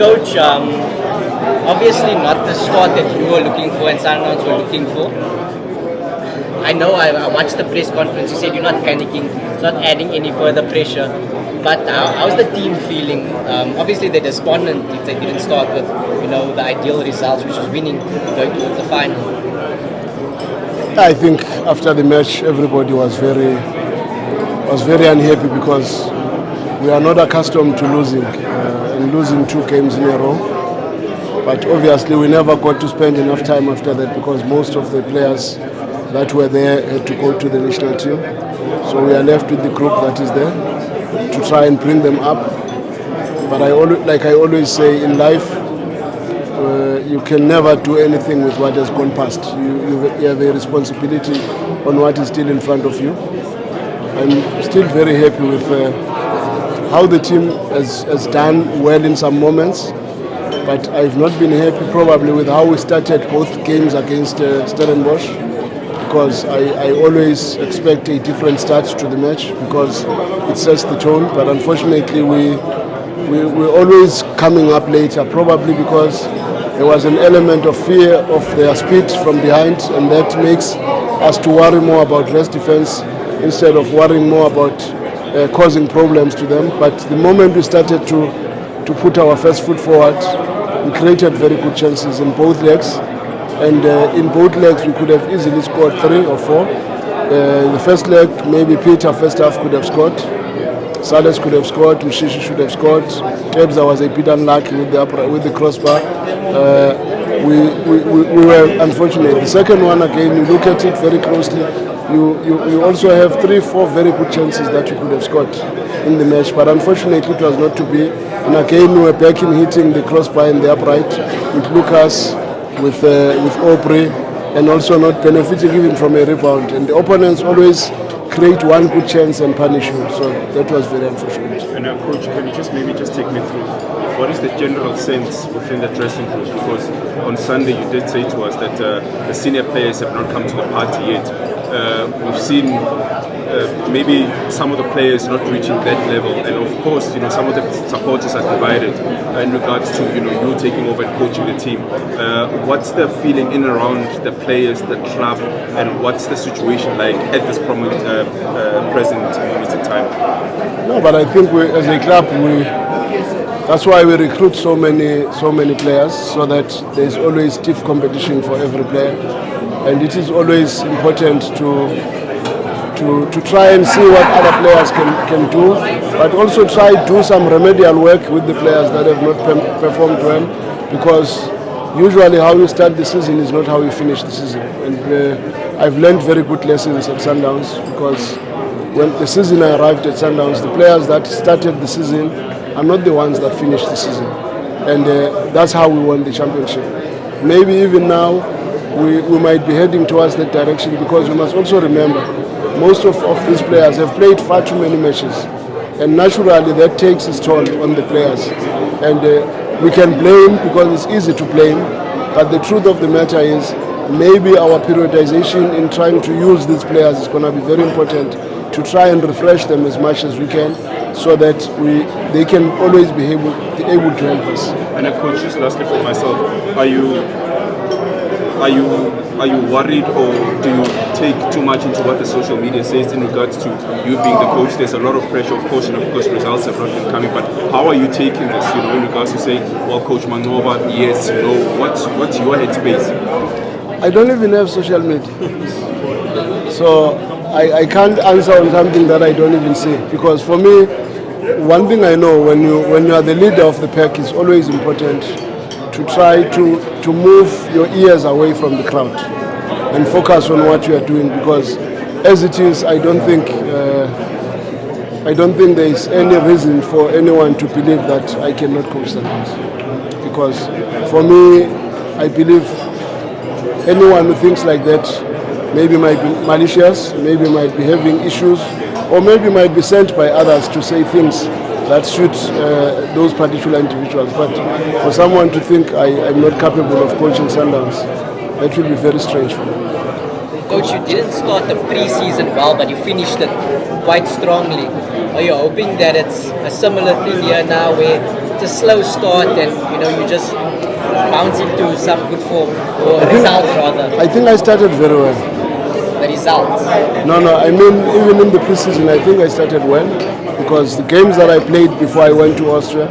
Coach, obviously not the squad that you were looking for and Sundowns were looking for. I know I watched the press conference. You said you're not panicking, it's not adding any further pressure. But how's the team feeling? Obviously they're despondent if they didn't start with the ideal results, which was winning, going towards the final. I think after the match, everybody was very unhappy because we are not accustomed to losing and losing 2 games in a row. But obviously we never got to spend enough time after that because most of the players that were there had to go to the national team. So we are left with the group that is there to try and bring them up. But like I always say in life, you can never do anything with what has gone past. You have a responsibility on what is still in front of you. I'm still very happy with how the team has done well in some moments, but I've not been happy probably with how we started both games against Stellenbosch, because I always expect a different start to the match because it sets the tone, but unfortunately we're always coming up later, probably because there was an element of fear of their speed from behind, and that makes us to worry more about rest defense instead of worrying more about causing problems to them. But the moment we started to put our first foot forward, we created very good chances in both legs, and in both legs we could have easily scored 3 or 4. In the first leg, maybe Peter first half could have scored, Salas could have scored, Mshishi should have scored, Kebza was a bit unlucky with the crossbar. We were unfortunate. The second one, again, you look at it very closely, you also have 3-4 very good chances that you could have scored in the match, but unfortunately it was not to be. And again, we were back in hitting the crossbar in the upright with Lucas, with Aubrey, and also not benefiting even from a rebound. And the opponents always create one good chance and punish you. So that was very unfortunate. And Coach, can you maybe take me through what is the general sense within the dressing room? Because on Sunday you did say to us that the senior players have not come to the party yet. We've seen maybe some of the players not reaching that level, and of course, some of the supporters are divided in regards to you taking over and coaching the team. What's the feeling in and around the players, the club, and what's the situation like at this present moment in time? No, but I think as a club, that's why we recruit so many players, so that there's always stiff competition for every player, and it is always important to try and see what other players can do, but also try to do some remedial work with the players that have not performed well, because usually how you start the season is not how you finish the season. And I've learned very good lessons at Sundowns, because when the season arrived at Sundowns, the players that started the season are not the ones that finished the season, and that's how we won the championship. Maybe even now we might be heading towards that direction, because we must also remember most of these players have played far too many matches, and naturally that takes its toll on the players. And we can blame, because it's easy to blame, but the truth of the matter is maybe our periodization in trying to use these players is going to be very important, to try and refresh them as much as we can, so that they can always be able to help us. And Coach, just lastly for myself, are you worried, or do you take too much into what the social media says in regards to you being the coach? There's a lot of pressure, of course, and of course results have not been coming, but how are you taking this, in regards to saying, well, Coach Manqoba, yes, no, what's your headspace? I don't even have social media, so I can't answer on something that I don't even see, because for me, one thing I know, when you are the leader of the pack, it's always important to try to move your ears away from the crowd and focus on what you are doing, because as it is, I don't think there is any reason for anyone to believe that I cannot coach the games. Because for me, I believe anyone who thinks like that maybe might be malicious, maybe might be having issues, or maybe might be sent by others to say things that suit those particular individuals. But for someone to think I'm not capable of coaching Sundowns, that will be very strange for me. Coach, you didn't start the pre-season well, but you finished it quite strongly. Are you hoping that it's a similar thing here now, where a slow start and you just bounce into some good form or results rather? I think I started very well. The results. No, I mean, even in the preseason, I think I started well because the games that I played before I went to Austria,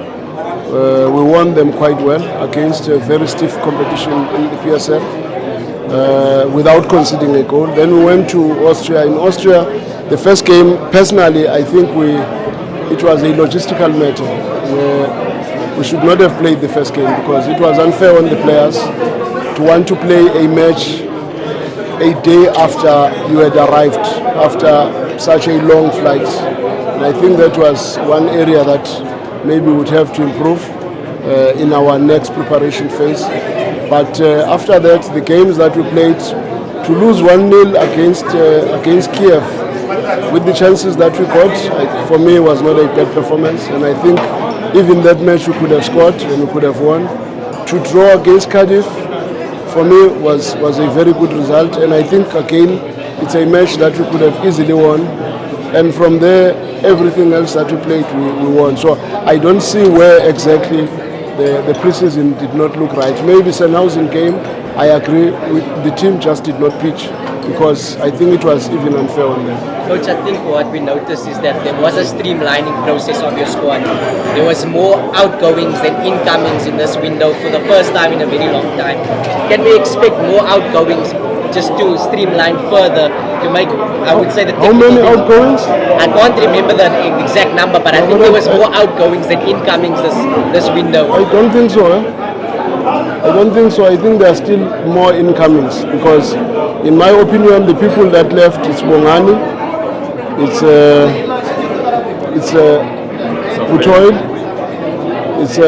we won them quite well against a very stiff competition in the PSL without conceding a goal. Then we went to Austria. In Austria, the first game, personally, I think it was a logistical matter. We should not have played the first game because it was unfair on the players to want to play a match a day after you had arrived, after such a long flight. And I think that was one area that maybe we would have to improve in our next preparation phase. But after that, the games that we played, to lose 1-0 against Kiev, with the chances that we got, for me it was not a bad performance. And I think even that match we could have scored and we could have won. To draw against Cardiff, for me was a very good result, and I think again it's a match that we could have easily won, and from there everything else that we played we won. So I don't see where exactly the preseason did not look right. Maybe Sennhausen game, I agree with the team just did not pitch because I think it was even unfair on them. Coach, I think what we noticed is that there was a streamlining process of your squad. There was more outgoings than incomings in this window for the first time in a very long time. Can we expect more outgoings just to streamline further to make, I would say, the How many outgoings? I can't remember the exact number, but I think there was more outgoings than incomings this window. I don't think so. I don't think so. I think there are still more incomings because, in my opinion, the people that left, it's Bongani, it's Butoil, it's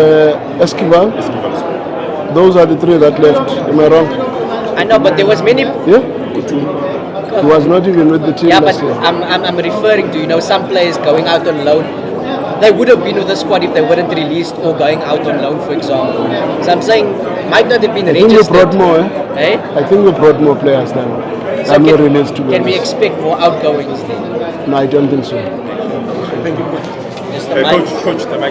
Esquivel. Those are the three that left. Am I wrong? I know, but there was many. Yeah. He was not even with the team last year. I'm referring to some players going out on loan. They would have been with the squad if they weren't released or going out on loan, for example. So I'm saying might not have been registered. I think we brought more. Eh? I think we brought more players than were released to be Can we honest. expect more outgoings then? No, I don't think so. Just the mic. Coach, the mic.